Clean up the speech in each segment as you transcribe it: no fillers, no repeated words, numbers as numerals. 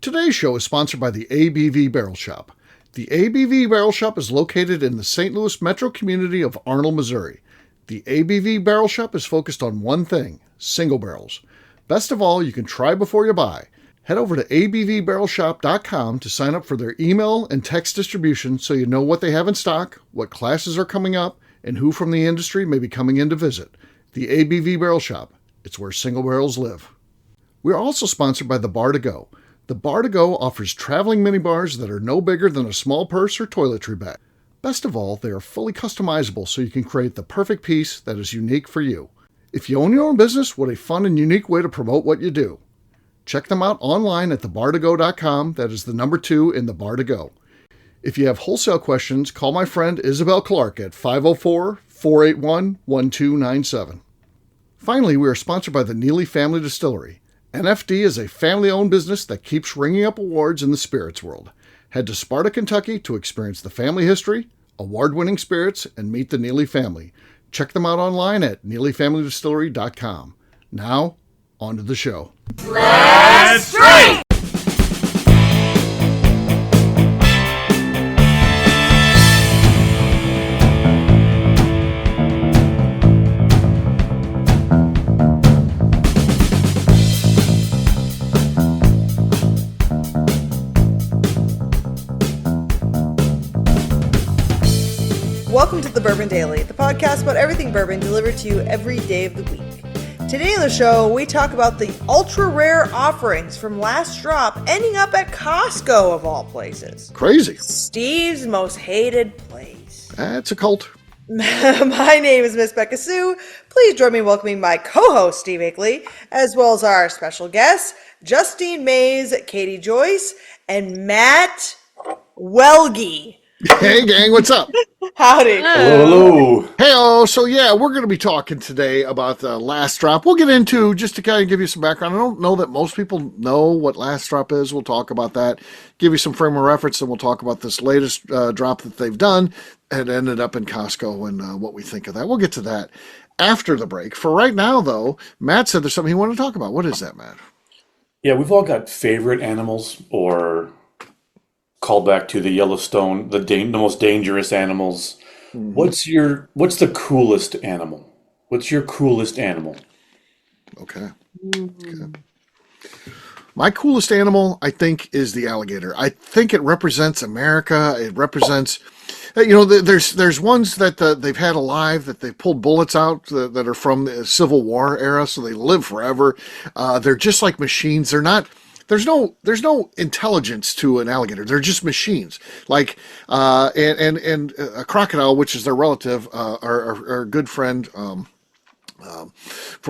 Today's show is sponsored by the ABV Barrel Shop. The ABV Barrel Shop is located in the St. Louis metro community of Arnold, Missouri. The ABV Barrel Shop is focused on one thing, single barrels. Best of all, you can try before you buy. Head over to abvbarrelshop.com to sign up for their email and text distribution so you know what they have in stock, what classes are coming up, and who from the industry may be coming in to visit. The ABV Barrel Shop. It's where single barrels live. We are also sponsored by the Bar to Go. The Bar to Go offers traveling minibars that are no bigger than a small purse or toiletry bag. Best of all, they are fully customizable so you can create the perfect piece that is unique for you. If you own your own business, what a fun and unique way to promote what you do. Check them out online at thebar2go.com. That is the number 2 in the Bar to Go. If you have wholesale questions, call my friend Isabel Clark at 504-481-1297. Finally, we are sponsored by the Neely Family Distillery. NFD is a family-owned business that keeps ringing up awards in the spirits world. Head to Sparta, Kentucky to experience the family history, award-winning spirits, and meet the Neely family. Check them out online at neelyfamilydistillery.com. Now, on to the show. Let's drink! Welcome to the Bourbon Daily, the podcast about everything bourbon delivered to you every day of the week. Today on the show, we talk about the ultra-rare offerings from Last Drop ending up at Costco, of all places. Crazy. Steve's most hated place. It's a cult. My name is Miss Becca Sue. Please join me in welcoming my co-host, Steve Akeley, as well as our special guests, Justine Mays, Katie Joyce, and Matt Welge. Hey, gang, what's up? Howdy. Hello. Hey, so yeah, we're going to be talking today about the Last Drop. We'll get into, just to kind of give you some background, I don't know that most people know what Last Drop is. We'll talk about that, give you some frame of reference, and we'll talk about this latest drop that they've done and ended up in Costco and what we think of that. We'll get to that after the break. For right now, though, Matt said there's something he wanted to talk about. What is that, Matt? Yeah, we've all got favorite animals, or call back to the Yellowstone, the most dangerous animals. Mm-hmm. What's the coolest animal? What's your coolest animal? Okay. My coolest animal, I think, is the alligator. I think it represents America. It represents, there's ones that they've had alive that they've pulled bullets out that are from the Civil War era, so they live forever. They're just like machines. They're not. There's no intelligence to an alligator. They're just machines. Like and a crocodile, which is their relative, our good friend from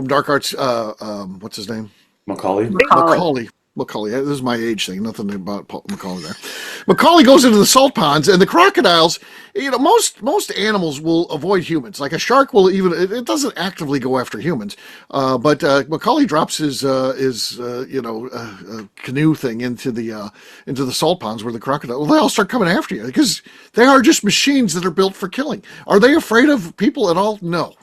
Dark Arts. What's his name? Macaulay. Macaulay. This is my age thing. Nothing about Macaulay there. Macaulay goes into the salt ponds, and the crocodiles. Most animals will avoid humans. Like a shark will even. It doesn't actively go after humans. But Macaulay drops his canoe thing into the salt ponds where the crocodile. Well, they all start coming after you because they are just machines that are built for killing. Are they afraid of people at all? No.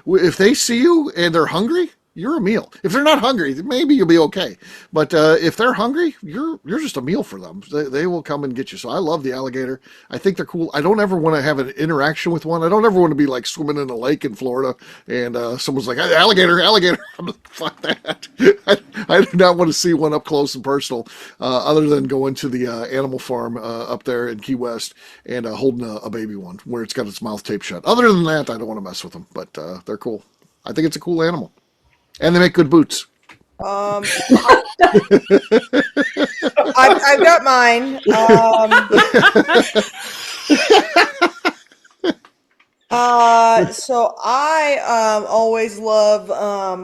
If they see you and they're hungry, you're a meal. If they're not hungry, maybe you'll be okay. But if they're hungry, you're just a meal for them. They will come and get you. So I love the alligator. I think they're cool. I don't ever want to have an interaction with one. I don't ever want to be like swimming in a lake in Florida and someone's like, alligator. I'm like, fuck that. I do not want to see one up close and personal other than going to the animal farm up there in Key West and holding a baby one where it's got its mouth taped shut. Other than that, I don't want to mess with them, but they're cool. I think it's a cool animal. And they make good boots. I've got mine. So I always love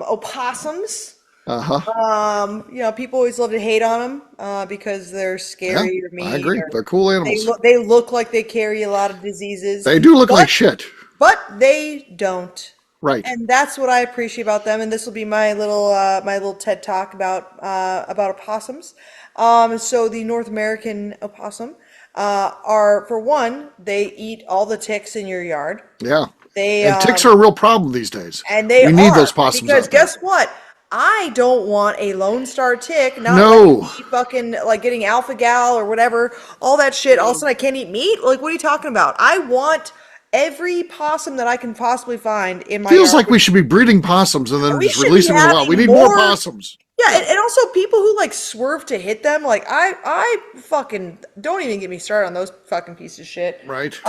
opossums. People always love to hate on them because they're scary or mean. I agree. They're cool animals. They look like they carry a lot of diseases. They do look like shit. But they don't. Right. And that's what I appreciate about them. And this will be my little TED talk about opossums. So the North American opossum are, for one, they eat all the ticks in your yard. Yeah. And ticks are a real problem these days. And we need those possums. Because guess what? I don't want a Lone Star tick not No. letting me fucking like getting alpha gal or whatever, all that shit. All of a sudden I can't eat meat. Like, what are you talking about? I want every possum that I can possibly find in my Feels yard. like we should be breeding possums and then We just should release be them in the wild. We having need more more- possums. Yeah, and also people who like swerve to hit them, like I fucking don't even get me started on those fucking pieces of shit. Right.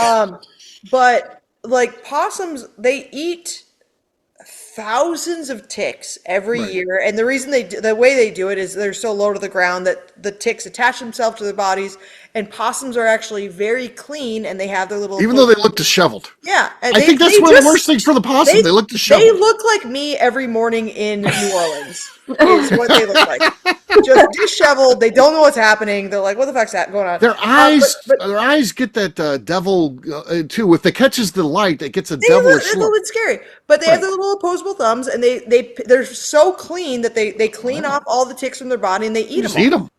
But like possums, they eat thousands of ticks every Right. year, and the reason the way they do it is they're so low to the ground that the ticks attach themselves to their bodies, and possums are actually very clean, and they have their little Even though they look disheveled. yeah. And I think that's one of the worst things for the possum. They look disheveled. They look like me every morning in New Orleans. Is what they look like. Just disheveled. They don't know what's happening. They're like, "What the fuck's that going on?" Their eyes get that devil too. If it catches the light, it gets a devilish It's a look. little bit scary, but they have their little opposable thumbs, and they're so clean that they clean off all the ticks from their body and they eat Just them. eat them.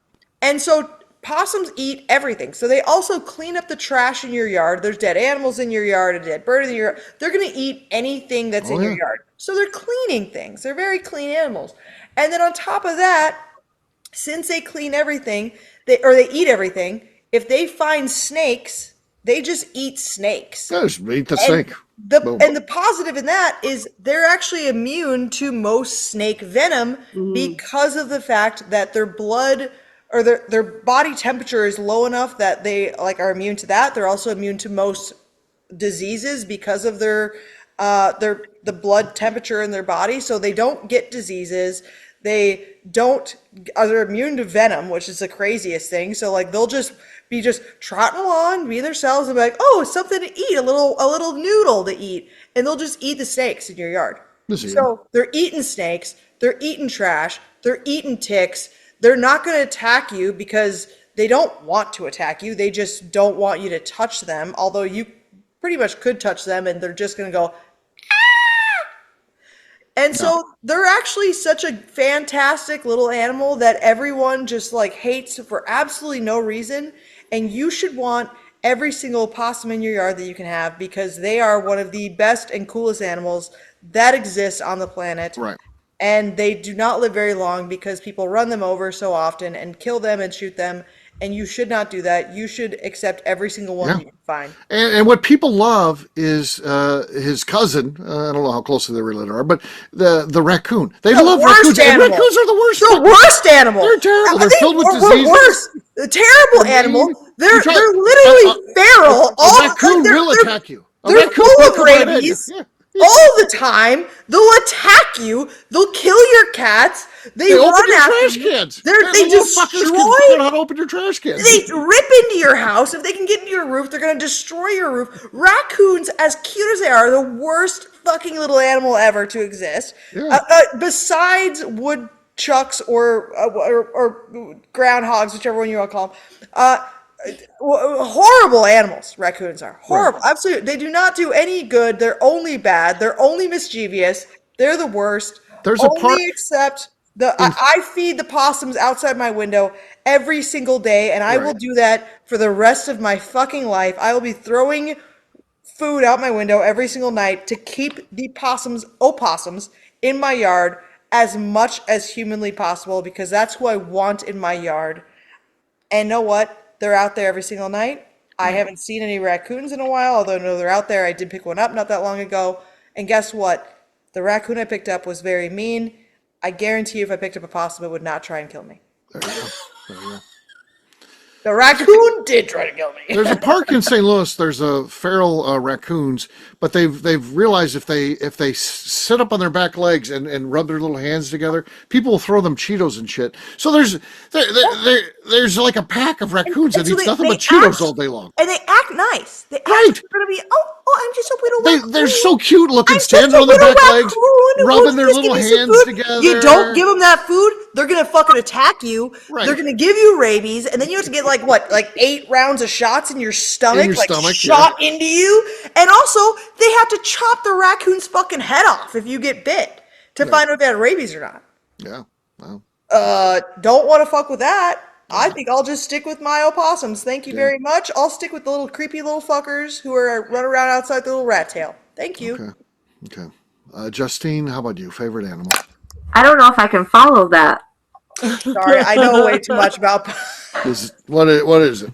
And so possums eat everything. So they also clean up the trash in your yard. There's dead animals in your yard, a dead bird in your yard. They're going to eat anything that's in your yard. So they're cleaning things. They're very clean animals. And then on top of that, since they clean everything, they eat everything, if they find snakes, they just eat snakes. Just eat the snake. And the positive in that is they're actually immune to most snake venom because of the fact that their blood or their body temperature is low enough that they like are immune to that. They're also immune to most diseases because of the blood temperature in their body, so they don't get diseases. They're immune to venom, which is the craziest thing. So like they'll just be trotting along, being themselves, and be like, "Oh, something to eat, a little noodle to eat," and they'll just eat the snakes in your yard. So they're eating snakes, they're eating trash, they're eating ticks. They're not going to attack you because they don't want to attack you. They just don't want you to touch them, although you pretty much could touch them, and they're just going to go. And so they're actually such a fantastic little animal that everyone just like hates for absolutely no reason. And you should want every single possum in your yard that you can have because they are one of the best and coolest animals that exist on the planet. Right. And they do not live very long because people run them over so often and kill them and shoot them. And you should not do that. You should accept every single one you can find. And what people love is his cousin. I don't know how closely they related are, but the raccoon. They love raccoons. And raccoons are the worst. The worst animal. They're terrible. They're filled with diseases. Worse. The terrible animal. They're literally feral. A raccoon will attack you. They're full of rabies. All the time, they'll attack you. They'll kill your cats. They run open your after trash you. cans. They destroy. They how to open your trash cans. They rip into your house. If they can get into your roof, they're going to destroy your roof. Raccoons, as cute as they are the worst fucking little animal ever to exist. Yeah. Besides woodchucks or groundhogs, whichever one you want to call them. Horrible animals, raccoons are. Horrible. Right. Absolutely. They do not do any good. They're only bad. They're only mischievous. They're the worst. Except I feed the possums outside my window every single day, and I will do that for the rest of my fucking life. I will be throwing food out my window every single night to keep the opossums in my yard as much as humanly possible because that's who I want in my yard. And know what? They're out there every single night. I haven't seen any raccoons in a while, although I know they're out there. I did pick one up not that long ago. And guess what? The raccoon I picked up was very mean. I guarantee you if I picked up a possum, it would not try and kill me. There you go. There you go. The raccoon did try to kill me. There's a park in St. Louis. There's a feral raccoons, but they've realized if they sit up on their back legs and rub their little hands together, people will throw them Cheetos and shit. So there's like a pack of raccoons that eats nothing but Cheetos all day long. And they act nice. They act right. They're gonna be I'm just a little raccoon. They're so cute looking, standing on their back legs, rubbing their little hands together. You don't give them that food, they're gonna fucking attack you. Right. They're gonna give you rabies, and then you have to get like 8 rounds of shots in your stomach, shot into you. And also, they have to chop the raccoon's fucking head off if you get bit to find out if they had rabies or not. Yeah. Wow. Don't want to fuck with that. I think I'll just stick with my opossums. Thank you very much. I'll stick with the little creepy little fuckers who are running around outside the little rat tail. Thank you. Okay. Justine, how about you? Favorite animal? I don't know if I can follow that. Sorry, I know way too much about. What is it?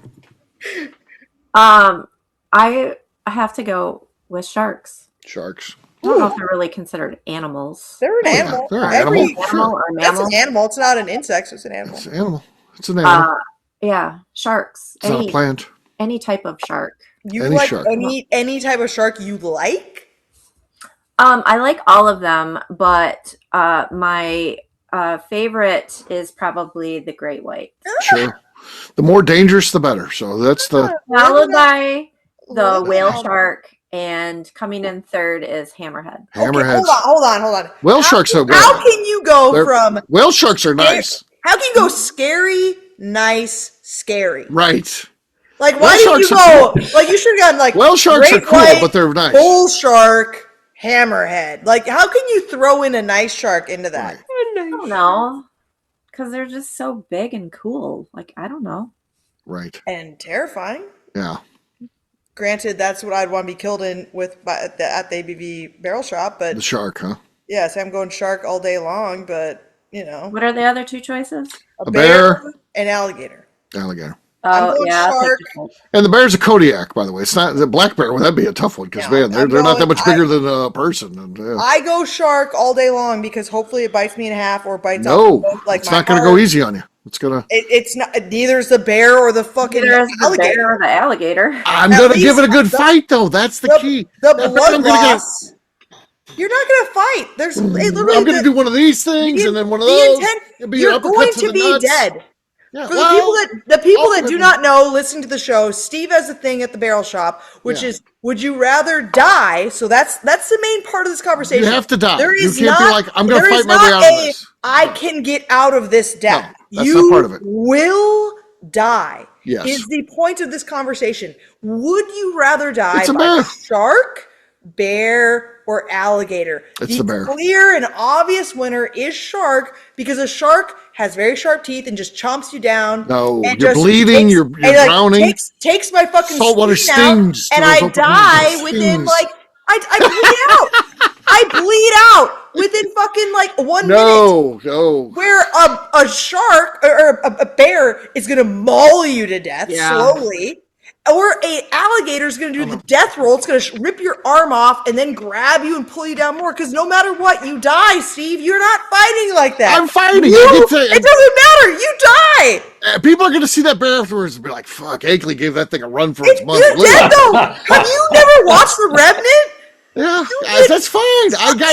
I have to go with sharks. Sharks. I don't know if they're really considered animals. They're an animal. They're an Every animal. Animal Sure. or That's mammal? an animal. It's not an insect. It's an animal. It's an animal. It's an animal. Yeah, sharks. It's not a plant. Any type of shark. You Any like shark. any type of shark you like? I like all of them, but my favorite is probably the great white. Sure. The more dangerous, the better. So that's the. Followed by the Look whale at- shark, and coming in third is hammerhead. Hammerheads. Okay, hold on. Whale sharks are good. How can you go They're- from Whale sharks are nice. How can you go scary, nice, scary? Right. Like, why Whale did you sharks go? Like, you should have gotten like Whale sharks great are cool, white, but they're nice. bull shark, hammerhead. Like, how can you throw in a nice shark into that? Right. I don't know, because they're just so big and cool. Like, I don't know. Right. And terrifying. Yeah. Granted, that's what I'd want to be killed in with at the ABV Barrel Shop. But The shark, huh? yes, I'm going shark all day long. But you know, What are the other two choices? A bear. and alligator. Alligator. I'm Oh, going yeah. I'll take shark. the shark. And the bear's a Kodiak, by the way. It's not the black bear. Well, that'd be a tough one because, Yeah, man, they're I'm not that going- much bigger than a person. And, I go shark all day long because hopefully it bites me in half or bites no, off like it's my not going to heart. go easy on you. It's going to. It's not. Neither is the bear or the fucking Neither is the alligator. bear or the alligator. I'm At going to give it a least good the- fight, though. That's the key. The That bear, blood I'm gonna get- loss. You're not going to fight. There's literally. I'm going to do one of these things and then one of the those. intent. It'll be You're an uppercut going to to the be nuts. dead. Yeah, For well, the people that do ultimately- not know, listening to the show, Steve has a thing at the Barrel Shop, which Yeah. is, would you rather die? So that's the main part of this conversation. You have to die. There You is can't be not, like, I'm gonna there fight is my way not out of a, this. I can get out of this death. No, that's You not part of it. will die. Yes. Is the point of this conversation. Would you rather die It's a by bear. a shark, bear, or alligator? It's the bear. Clear and obvious winner is shark because a shark has very sharp teeth and just chomps you down. No, and you're just bleeding, you're and, like, drowning. Takes my fucking Saltwater skin out, stings to and those I open die wounds. within Stings. like I bleed out. I bleed out within fucking like 1 minute. No. Where a shark or a bear is gonna maul you to death slowly, or a alligator is gonna do the death roll. It's gonna rip your arm off and then grab you and pull you down more. Because no matter what, you die, Steve. You're not fighting like that. I'm fighting. It doesn't matter. You die. People are going to see that bear afterwards and be like, fuck, Akeley gave that thing a run for its money. You're dead though. Have you never watched The Revenant? Yeah, that's fine.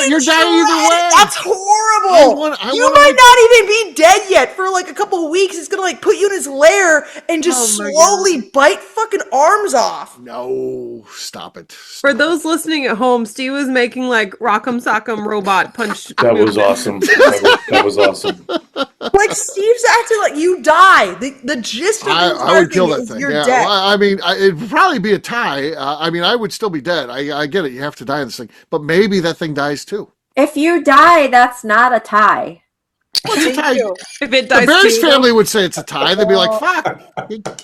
You're dying either way. That's horrible. I You wanna might make- not even be dead yet for like a couple of weeks. It's gonna like put you in his lair and just Oh my slowly bite fucking arms off. No, stop it. For those listening at home, Steve was making like Rock'em Sock'em robot punch. That was awesome. That was awesome. Like Steve's acting like you die. The gist of the I entire would kill thing that is thing. you're Yeah, dead. well, I mean, it'd probably be a tie. I mean, I would still be dead. I get it. You have to die in this thing, but maybe that thing dies too. If you die, that's not a tie. What's a tie? If it The dies Bears too, family would say it's a tie. They'd be like, "Fuck."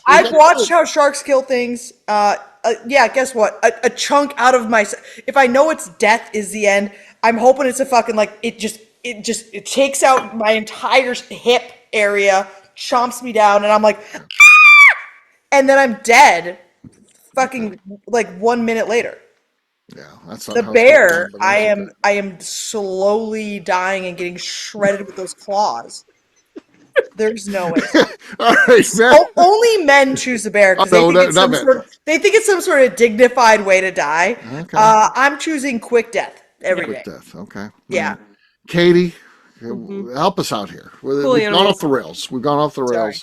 I've watched how sharks kill things. Yeah, guess what? A chunk out of my. If I know it's death is the end, I'm hoping it's a fucking like it takes out my entire hip area, chomps me down, and I'm like, "Ah!" And then I'm dead. Fucking like 1 minute later. Yeah, that's not The how it's bear, done, but I am slowly dying and getting shredded with those claws. There's no way. All right, man. Only men choose the bear because Oh, no, they think it's some sort of dignified way to die. Okay. I'm choosing quick death every day. Quick death. Okay. Yeah. Katie, help us out here. We've gone animals. off the rails. We've gone off the rails.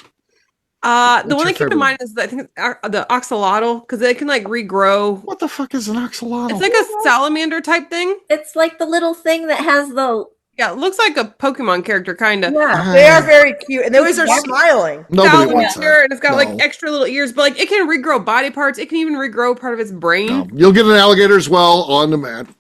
the What's one your I keep favorite in mind is I think the axolotl because they can like regrow. What the fuck is an axolotl? It's like a salamander type thing. It's like the little thing that has the Yeah, it looks like a Pokemon character, kind of. yeah. They are very cute, and they always are smiling. Nobody wants Salamander, that. and it's got No. like extra little ears, but like it can regrow body parts. It can even regrow part of its brain. No. You'll get an alligator as well on demand.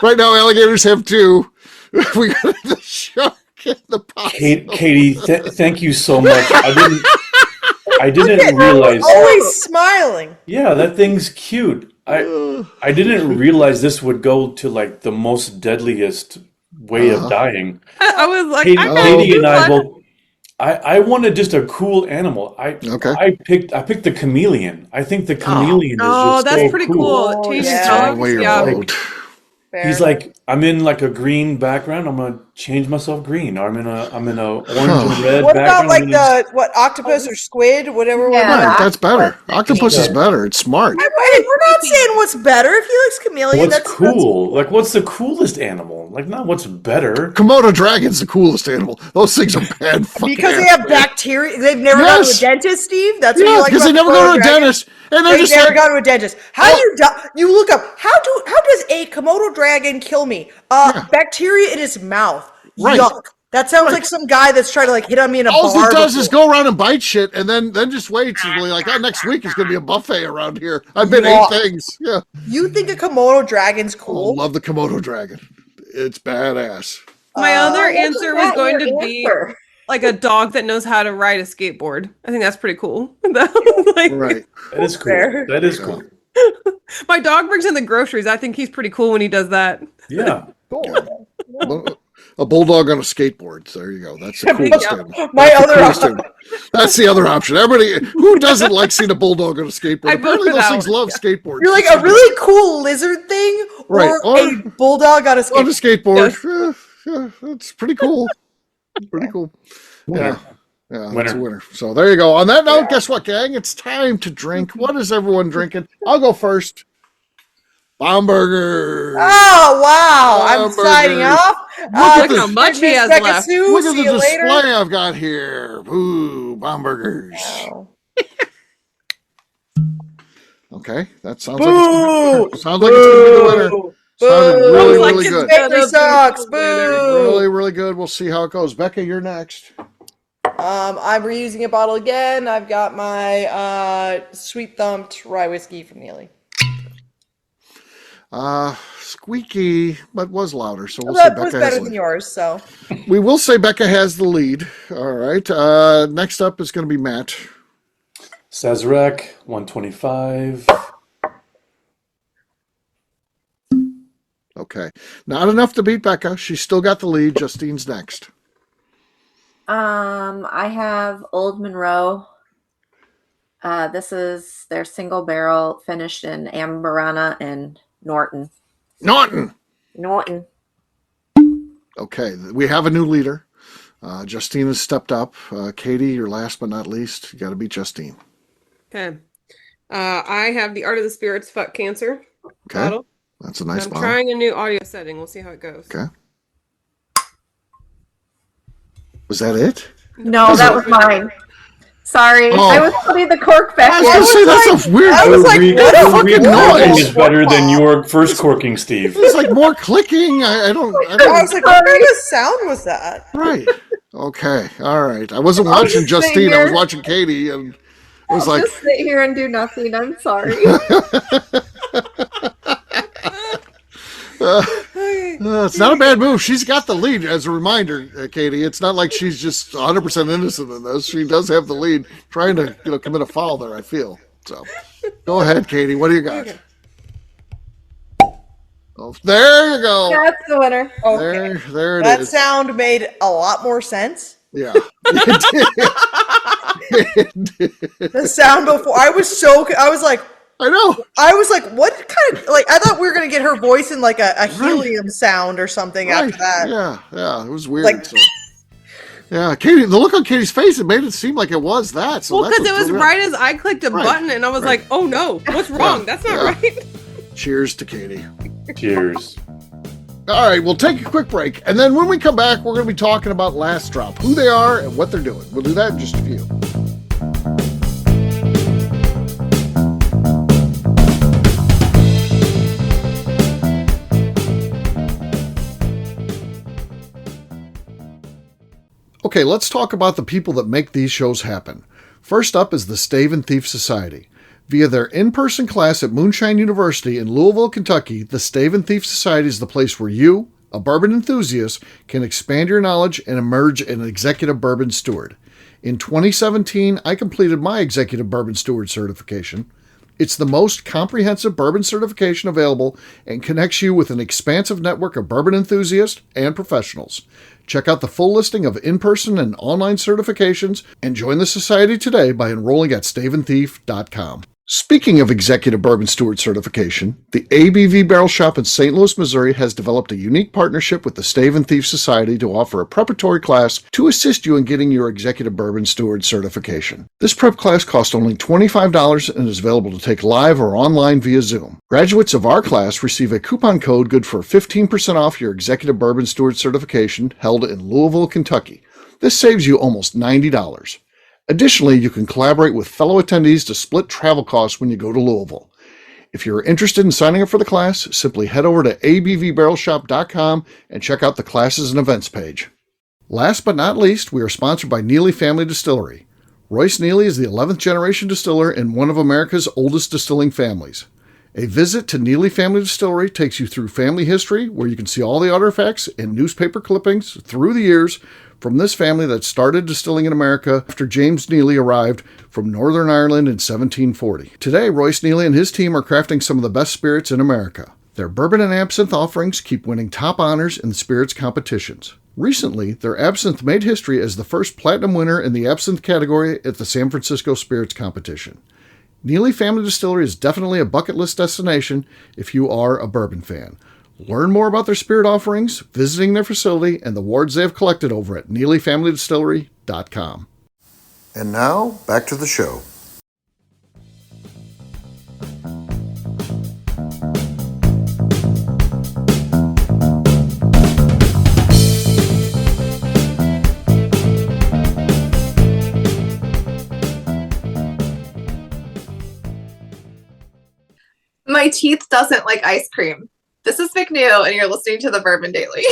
Right now, alligators have two. We got the shark and the possum. Katie, thank you so much. I didn't realize. Always smiling. Yeah, that thing's cute. I didn't realize this would go to like the most deadliest way of dying. I was like, Katie, I gotta Katie do and I one. both. I wanted just a cool animal. Okay. I picked the chameleon. I think the chameleon is Oh, just that's so pretty cool. cool. Changing yeah. Throw colors. away your Yeah. vote. Fair. He's like, I'm in like a green background. I'm gonna change myself green, or I'm in a orange and red What about background. like octopus or squid, whatever one? Yeah. Right, that's better. Octopus. Octopus is better. It's smart. Hey, we're not saying what's better. If he likes chameleon, What's that's cool? Like, what's the coolest animal? Like, not what's better. Komodo dragon's the coolest animal. Those things are bad fucking because they have animals. bacteria. They've never gone to a Yes. dentist, Steve. That's what you Yeah, like because about they never Komodo go to a dragon? dentist. And they're They've just never like, gone to a dentist. How do you you look up how does a Komodo dragon kill me? Bacteria in his mouth. Right. Yuck. That sounds like some guy that's trying to like hit on me in a all bar. it does is before. go around and bite shit, and then just waits and be like, oh, next week is going to be a buffet around here. I've been Yuck. 8 things. Yeah. You think a Komodo dragon's I cool? love the Komodo dragon. It's badass. My other Wasn't answer was that going your to be answer? like a dog that knows how to ride a skateboard. I think that's pretty cool. Like, Right. That is cool. Fair. That is cool. my dog brings in the groceries. I think he's pretty cool when he does that. Yeah. Cool. A bulldog on a skateboard. There you go. That's the coolest animal. My That's the other coolest option. animal. That's the other option. Everybody who doesn't like seeing a bulldog on a skateboard. I'd vote Apparently for those that things one, love yeah. skateboards. You're like a really cool lizard thing, Right. or a bulldog on a on a skateboard. skateboard. Yeah, that's pretty cool. Pretty cool. Yeah. Yeah, that's a Winner. winner. So there you go. On that note, guess what, gang? It's time to drink. What is everyone drinking? I'll go first. Bomburger. Oh wow! I'm Hamburgers. signing off. at Look how this- much he Miss has Becca left. Sue, Look at see the you later. display I've got here. Ooh, Bomburgers. Wow. Okay, that sounds Boo! like it's gonna be the winner. Boo! Sounded Boo! really, Like really it's good. gonna Bakery be sucks. the winner. Boo! Really, really good. We'll see how it goes. Becca, you're next. I'm reusing a bottle again. I've got my sweet thumped rye whiskey from Neely. Squeaky, but was louder, so we'll That say was Becca has better the than lead. yours, so We will say Becca has the lead. All right. Next up is going to be Matt. Sazerac, 125. Okay. Not enough to beat Becca. She's still got the lead. Justine's next. I have Old Monroe. This is their single barrel finished in Amberana and Norton. Norton. Norton. Okay. We have a new leader. Justine has stepped up. Katie, you're last but not least. You got to beat Justine. Okay. I have the Art of the Spirits Fuck Cancer Okay. bottle. That's a nice I'm bottle. trying a new audio setting. We'll see how it goes. Okay. Was that it? No, that was mine. Sorry. Oh. I was putting the cork back I was going to in. say that's a weird. I was like, what a fucking fucking noise. noise. is better than your first corking, Steve. It's like more clicking. I don't. I was like, what kind of sound was that? Right. Okay. All right. I wasn't watching just sit Justine. I was here. watching Katie, and it was I'll like, just sit here and do nothing. I'm sorry. it's not a bad move. She's got the lead. As a reminder, Katie, it's not like she's just 100% innocent in this. She does have the lead, trying to commit a foul there. I feel so. Go ahead, Katie. What do you got? Okay. Oh, there you go. That's the winner. Okay. There it That is. sound made a lot more sense. Yeah. It did. The sound before I was like, I know. what kind of like? I thought we were gonna get her voice in like a helium sound or something Right. after that. Yeah. It was weird. Like- so. Yeah, Katie. The look on Katie's face, it made it seem like it was that. So Well, that's because it what was threw me right off. as I clicked a Right. button, and I was Right. like, "Oh no, what's wrong? That's not Yeah. right." Cheers to Katie. Cheers. All right, we'll take a quick break, and then when we come back, we're going to be talking about Last Drop, who they are and what they're doing. We'll do that in just a few. Okay, let's talk about the people that make these shows happen. First up is the Stave and Thief Society. Via their in-person class at Moonshine University in Louisville, Kentucky, the Stave and Thief Society is the place where you, a bourbon enthusiast, can expand your knowledge and emerge an executive bourbon steward. In 2017, I completed my executive bourbon steward certification. It's the most comprehensive bourbon certification available and connects you with an expansive network of bourbon enthusiasts and professionals. Check out the full listing of in-person and online certifications and join the society today by enrolling at staveandthief.com. Speaking of Executive Bourbon Steward certification, the ABV Barrel Shop in St. Louis, Missouri has developed a unique partnership with the Stave and Thief Society to offer a preparatory class to assist you in getting your Executive Bourbon Steward certification. This prep class costs only $25 and is available to take live or online via Zoom. Graduates of our class receive a coupon code good for 15% off your Executive Bourbon Steward certification held in Louisville, Kentucky. This saves you almost $90. Additionally, you can collaborate with fellow attendees to split travel costs when you go to Louisville. If you're interested in signing up for the class, simply head over to abvbarrelshop.com and check out the classes and events page. Last but not least, we are sponsored by Neely Family Distillery. Royce Neely is the 11th generation distiller in one of America's oldest distilling families. A visit to Neely Family Distillery takes you through family history, where you can see all the artifacts and newspaper clippings through the years from this family that started distilling in America after James Neely arrived from Northern Ireland in 1740. Today, Royce Neely and his team are crafting some of the best spirits in America. Their bourbon and absinthe offerings keep winning top honors in spirits competitions. Recently, their absinthe made history as the first platinum winner in the absinthe category at the San Francisco Spirits Competition. Neely Family Distillery is definitely a bucket list destination if you are a bourbon fan. Learn more about their spirit offerings, visiting their facility, and the awards they have collected over at NeelyFamilyDistillery.com. And now, back to the show. My teeth doesn't like ice cream. This is McNew, and you're listening to the Bourbon Daily.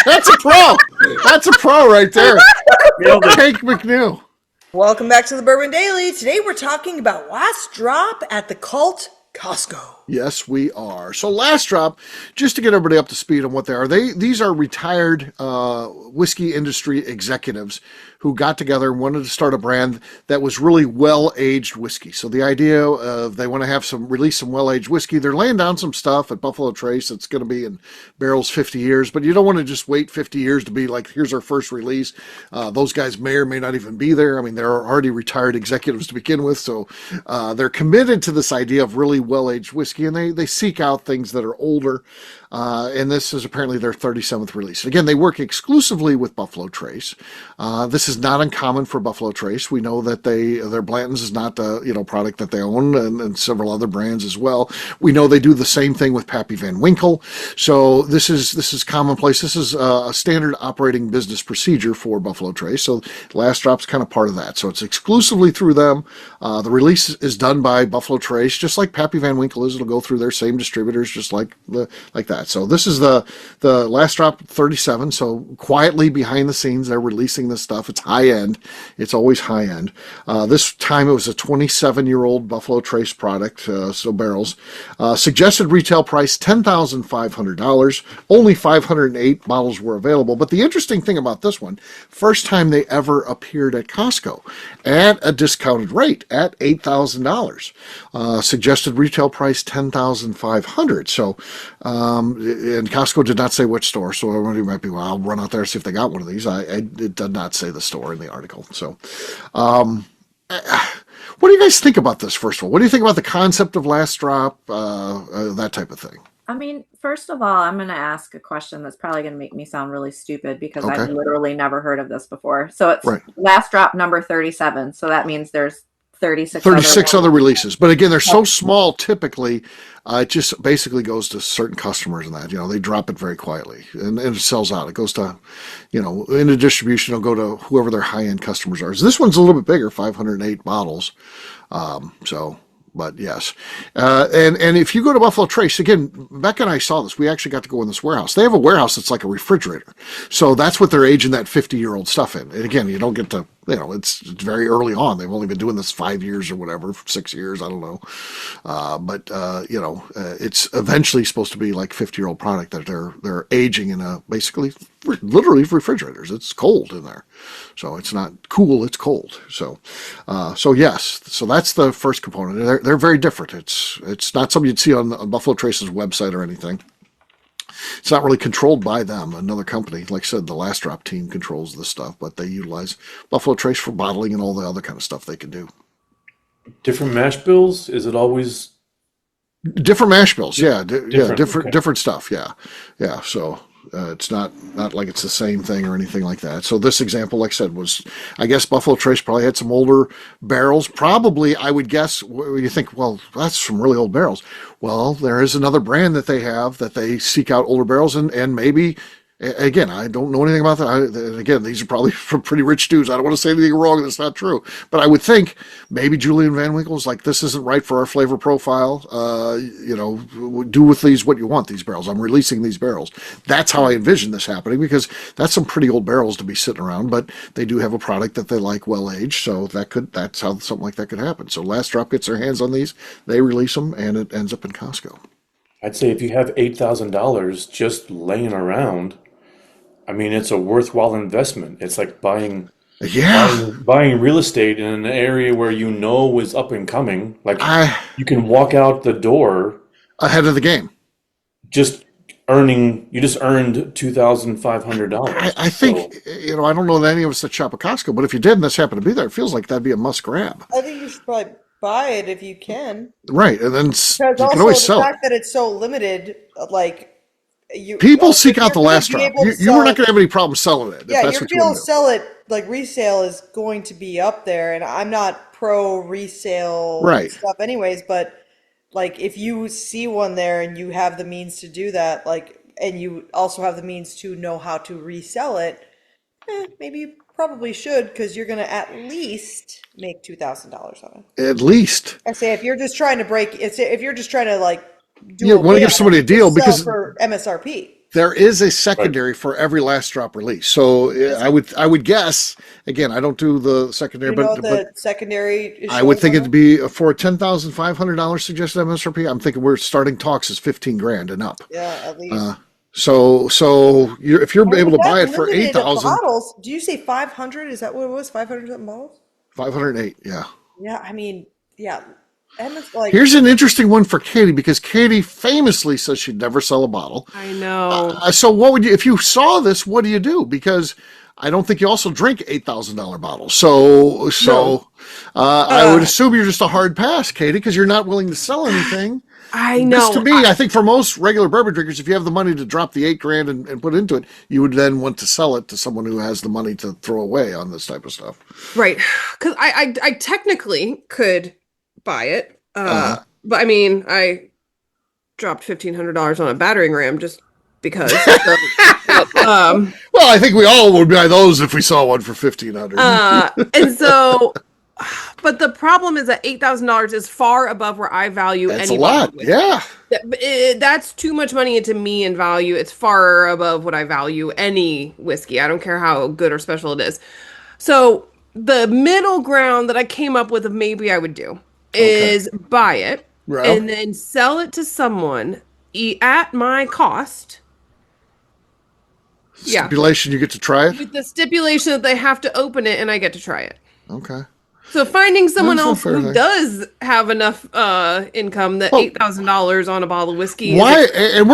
That's a pro. That's a pro right there. Take McNew. Welcome back to the Bourbon Daily. Today we're talking about Last Drop at the cult Costco. Yes, we are. So Last Drop, just to get everybody up to speed on what they are, these are retired whiskey industry executives who got together and wanted to start a brand that was really well-aged whiskey. So the idea of they want to release some well-aged whiskey. They're laying down some stuff at Buffalo Trace that's going to be in barrels 50 years, but you don't want to just wait 50 years to be like, here's our first release. Those guys may or may not even be there. I mean, they're already retired executives to begin with, so they're committed to this idea of really well-aged whiskey, and they seek out things that are older, and this is apparently their 37th release. Again, they work exclusively with Buffalo Trace. This is not uncommon for Buffalo Trace. We know that their Blanton's is not the product that they own, and several other brands as well. We know they do the same thing with Pappy Van Winkle. So this is commonplace. This is a standard operating business procedure for Buffalo Trace. So Last Drop's kind of part of that. So it's exclusively through them. The release is done by Buffalo Trace, just like Pappy Van Winkle is. It'll go through their same distributors, just like that. So this is the Last Drop 37. So quietly behind the scenes, they're releasing this stuff. It's high end. It's always high end. This time it was a 27-year-old Buffalo Trace product, so barrels. Suggested retail price $10,500. Only 508 bottles were available. But the interesting thing about this one, first time they ever appeared at Costco at a discounted rate at $8,000. Suggested retail price $10,500. So, and Costco did not say which store. So everybody might be, well, I'll run out there and see if they got one of these. It did not say the store in the article. So, what do you guys think about this, first of all? What do you think about the concept of Last Drop, that type of thing? I mean, first of all, I'm going to ask a question that's probably going to make me sound really stupid because Okay. I've literally never heard of this before. So it's Right. Last Drop number 37. So that means there's 36 other releases. But again, they're so small typically, it just basically goes to certain customers and that, they drop it very quietly and it sells out. It goes to, into distribution, it'll go to whoever their high-end customers are. So this one's a little bit bigger, 508 bottles. But yes. And if you go to Buffalo Trace, again, Becca and I saw this. We actually got to go in this warehouse. They have a warehouse that's like a refrigerator. So that's what they're aging that 50-year-old stuff in. And again, you don't get to, it's very early on. They've only been doing this 5 years or whatever, 6 years, I don't know. It's eventually supposed to be like 50-year-old product that they're aging in basically literally refrigerators. It's cold in there. So it's not cool, it's cold. So yes, so that's the first component. They're very different. It's not something you'd see on Buffalo Trace's website or anything. It's not really controlled by them. Another company, like I said, the Last Drop team controls this stuff, but they utilize Buffalo Trace for bottling and all the other kind of stuff they can do. Different mash bills? Is it always different mash bills? Yeah, okay. different stuff. Yeah. So it's not like it's the same thing or anything like that. So this example, like I said, was, I guess Buffalo Trace probably had some older barrels. Probably, I would guess, you think, well, that's some really old barrels. Well, there is another brand that they have that they seek out older barrels, and maybe, again, I don't know anything about that. Again, these are probably from pretty rich dudes. I don't want to say anything wrong that's not true. But I would think maybe Julian Van Winkle's like, this isn't right for our flavor profile. Do with these what you want, these barrels. I'm releasing these barrels. That's how I envision this happening, because that's some pretty old barrels to be sitting around, but they do have a product that they like well-aged, so that's how something like that could happen. So Last Drop gets their hands on these, they release them, and it ends up in Costco. I'd say if you have $8,000 just laying around, I mean, it's a worthwhile investment. It's like buying real estate in an area where you know is up and coming. Like you can walk out the door ahead of the game. You just earned $2,500. I think, I don't know that any of us that shop at Costco, but if you did and this happened to be there, it feels like that'd be a must grab. I think you should probably buy it if you can. Right, and then because you also can always sell the it. fact that it's so limited, like people seek out the Last Drop. You were not going to have any problem selling it. Yeah, if that's your what you deal want to to do. sell it, like resale, is going to be up there, and I'm not pro resale Right. stuff, anyways. But like, if you see one there and you have the means to do that, like, and you also have the means to know how to resell it, maybe you probably should, because you're going to at least make $2,000 on it. At least. I say if you're just trying to if you're just trying to like do You want to give somebody a deal, sell because for MSRP. there is a secondary for every Last Drop release. So I would guess, again, I don't do the secondary, You know but what the secondary is I would showing think on it'd be for a $10,500 suggested MSRP. I'm thinking we're starting talks is 15 grand and up. there? Yeah, at least. So if you're able to buy it for Limited 8,000, bottles. Do you say 500? Is that what it was? 500 something bottles? 508, yeah. Yeah, I mean, yeah. Emma's like, Here's an interesting one for Katie, because Katie famously says she'd never sell a bottle. I know. So what would you, if you saw this, what do you do? Because I don't think you also drink $8,000 bottles. So I would assume you're just a hard pass, Katie, because you're not willing to sell anything. I know. This, to me, I think for most regular bourbon drinkers, if you have the money to drop the $8 grand and put into it, you would then want to sell it to someone who has the money to throw away on this type of stuff. Right. Because I technically could buy it. But I mean, I dropped $1,500 on a battering ram just because. Well, I think we all would buy those if we saw one for $1,500. And so, but the problem is that $8,000 is far above where I value That's any a lot. bottle of Yeah. whiskey. That's too much money into me in value. It's far above what I value any whiskey. I don't care how good or special it is. So the middle ground that I came up with of maybe I would do is buy it and then sell it to someone at my cost. Stipulation, you get to try it? With the stipulation that they have to open it and I get to try it. Okay. So finding someone That's a else fair who thing. does have enough income that $8,000 on a bottle of whiskey. Why? And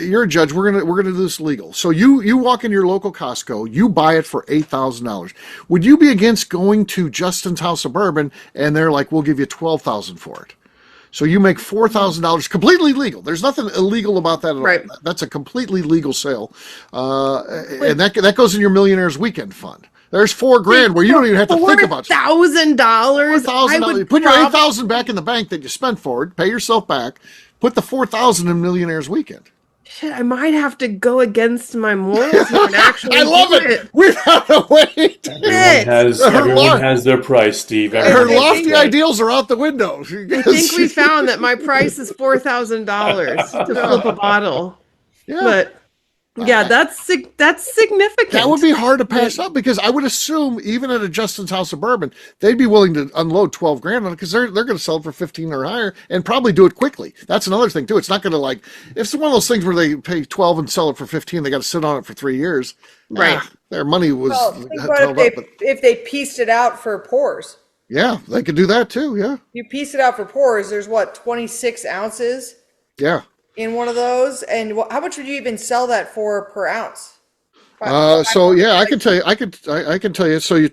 you're a judge. We're gonna do this legal. So you walk in your local Costco, you buy it for $8,000. Would you be against going to Justin's House of Bourbon and they're like, we'll give you $12,000 for it? So you make $4,000, completely legal. There's nothing illegal about that at all. Right. That's a completely legal sale, and that goes in your Millionaire's Weekend fund. There's $4 grand where you don't even have to think about it. $4,000. $4,000. Put your $8,000 back in the bank that you spent for it. Pay yourself back. Put the $4,000 in Millionaire's Weekend. Shit, I might have to go against my morals here and actually I love do it. We gotta wait. Everyone has their price, Steve. Her Everyone has lofty their price. ideals are out the window. I think we found that my price is $4,000 to flip a bottle. Yeah. But Yeah, that's significant. That would be hard to pass up because I would assume even at a Justin's House of Bourbon, they'd be willing to unload 12 grand on it because they're going to sell it for 15 or higher and probably do it quickly. That's another thing too. It's not going to if it's one of those things where they pay 12 and sell it for 15, they got to sit on it for 3 years. Right. Their money was Think about held up. if they pieced it out for pours. Yeah, they could do that too. Yeah. You piece it out for pours. There's 26 ounces Yeah. in one of those, and how much would you even sell that for per ounce? So yeah, I can tell you. I can tell you. So you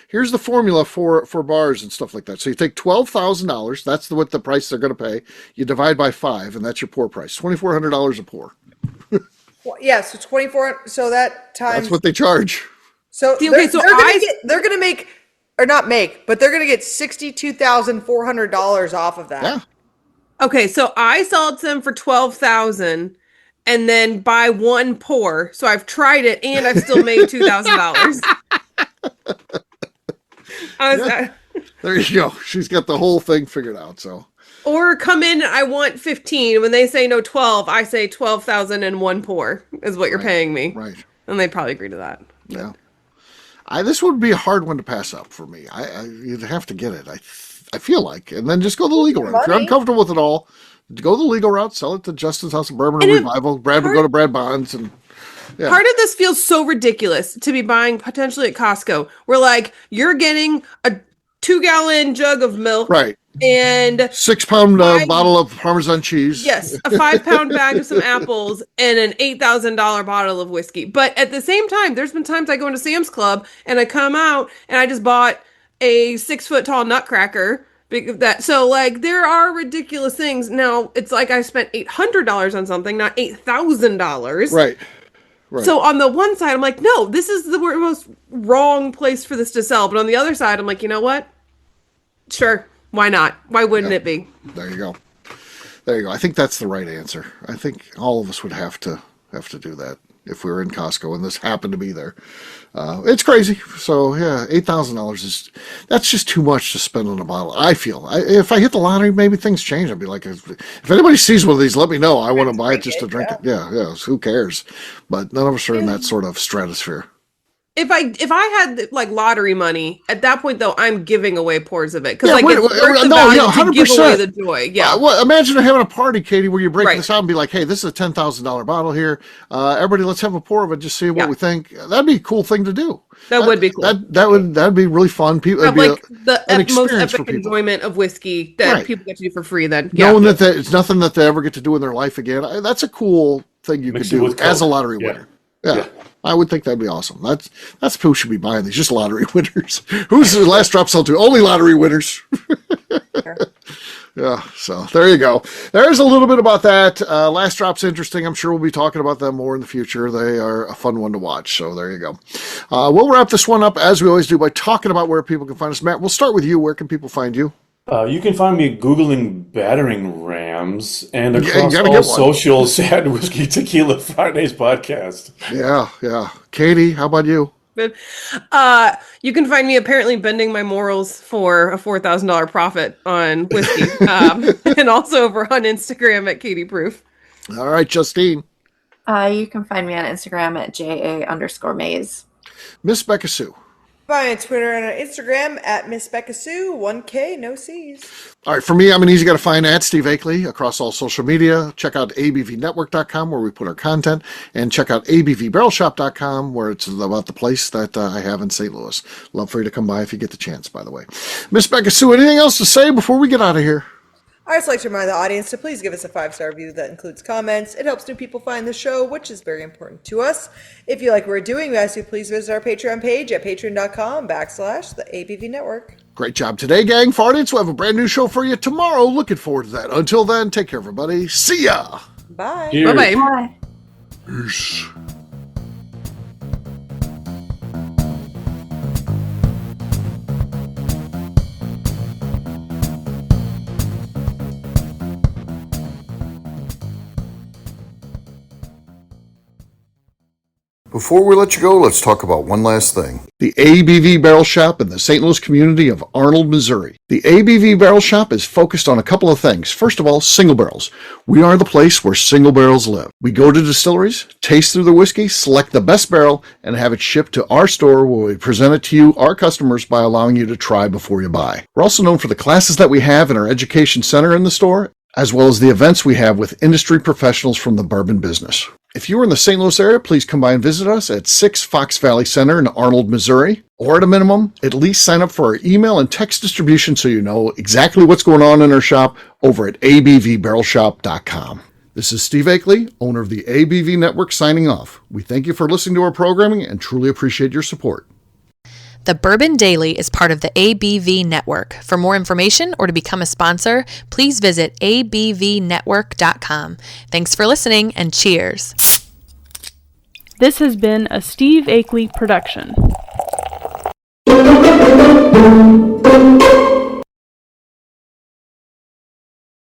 here's the formula for bars and stuff like that. So you take $12,000. That's what the price they're going to pay. You divide by 5, and that's your pour price. $2,400 a pour. Yeah, so 24. So that times. That's what they charge. So See, okay, they're gonna make, or not make, but they're gonna get $62,400 off of that. Yeah. Okay, so I sell it to them for $12,000 and then buy one pour. So I've tried it and I've still made $2,000. There you go. She's got the whole thing figured out. So. Or come in and I want 15. When they say no 12, I say 12,000 and one pour is what you're paying me. Right. And they'd probably agree to that. Yeah. This would be a hard one to pass up for me. You'd have to get it. I feel like, and then just go the legal route. If you're uncomfortable with it all, go the legal route. Sell it to Justin's House of Bourbon or Revival. Brad would go to Brad Bonds, and yeah. Part of this feels so ridiculous to be buying potentially at Costco. We're like, you're getting a 2-gallon jug of milk, right? And 6-pound bottle of Parmesan cheese. Yes, a 5-pound bag of some apples and an $8,000 bottle of whiskey. But at the same time, there's been times I go into Sam's Club and I come out and I just bought a 6-foot-tall nutcracker. So there are ridiculous things. Now it's like I spent $800 on something, not $8,000. Right. So on the one side, I'm like, no, this is the most wrong place for this to sell. But on the other side, I'm like, you know what? Sure. Why not? Why wouldn't it be? There you go. I think that's the right answer. I think all of us would have to do that if we were in Costco and this happened to be there. It's crazy. So yeah, $8,000 that's just too much to spend on a bottle. I feel if I hit the lottery, maybe things change. I'd be like, if anybody sees one of these, let me know. I want to buy it just to drink it. Yeah. Who cares? But none of us are in that sort of stratosphere. If I had lottery money at that point though, I'm giving away pours of it because it's worth the 100%. to give away the joy. Yeah. Imagine having a party, Katie, where you break this out and be like, "Hey, this is a $10,000 bottle here. Everybody, let's have a pour of it. Just see what we think." That'd be a cool thing to do. That would be cool. That'd be really fun. People, it'd be the most epic enjoyment of whiskey that people get to do for free. Then knowing that it's nothing that they ever get to do in their life again. That's a cool thing you could do as a lottery winner. Yeah. I would think that'd be awesome. That's who should be buying these, just lottery winners. Who's the last drop sell to? Only lottery winners. Yeah, so there you go. There's a little bit about that. Last Drop's interesting. I'm sure we'll be talking about them more in the future. They are a fun one to watch, so there you go. We'll wrap this one up, as we always do, by talking about where people can find us. Matt, we'll start with you. Where can people find you? You can find me Googling battering rams and across all socials at Whiskey Tequila Fridays podcast. Yeah. Katie, how about you? You can find me apparently bending my morals for a $4,000 profit on whiskey, and also over on Instagram at Katie Proof. All right, Justine. You can find me on Instagram at JA_Maze. Miss Becca Sue. Find me on Twitter and on Instagram at Miss Becca Sue, 1K, no C's. All right, for me, I'm an easy guy to find at Steve Akeley across all social media. Check out abvnetwork.com where we put our content, and check out abvbarrelshop.com where it's about the place that I have in St. Louis. Love for you to come by if you get the chance, by the way. Miss Becca Sue, anything else to say before we get out of here? I'd just like to remind the audience to please give us a 5-star review that includes comments. It helps new people find the show, which is very important to us. If you like what we're doing, we ask you to please visit our Patreon page at patreon.com/the ABV Network. Great job today, gang. For audience, we'll have a brand new show for you tomorrow. Looking forward to that. Until then, take care, everybody. See ya. Bye. Cheers. Bye-bye. Bye. Peace. Before we let you go, let's talk about one last thing. The ABV Barrel Shop in the St. Louis community of Arnold, Missouri. The ABV Barrel Shop is focused on a couple of things. First of all, single barrels. We are the place where single barrels live. We go to distilleries, taste through the whiskey, select the best barrel, and have it shipped to our store where we present it to you, our customers, by allowing you to try before you buy. We're also known for the classes that we have in our education center in the store, as well as the events we have with industry professionals from the bourbon business. If you are in the St. Louis area, please come by and visit us at 6 Fox Valley Center in Arnold, Missouri. Or at a minimum, at least sign up for our email and text distribution so you know exactly what's going on in our shop over at abvbarrelshop.com. This is Steve Akeley, owner of the ABV Network, signing off. We thank you for listening to our programming and truly appreciate your support. The Bourbon Daily is part of the ABV Network. For more information or to become a sponsor, please visit abvnetwork.com. Thanks for listening and cheers. This has been a Steve Akeley production.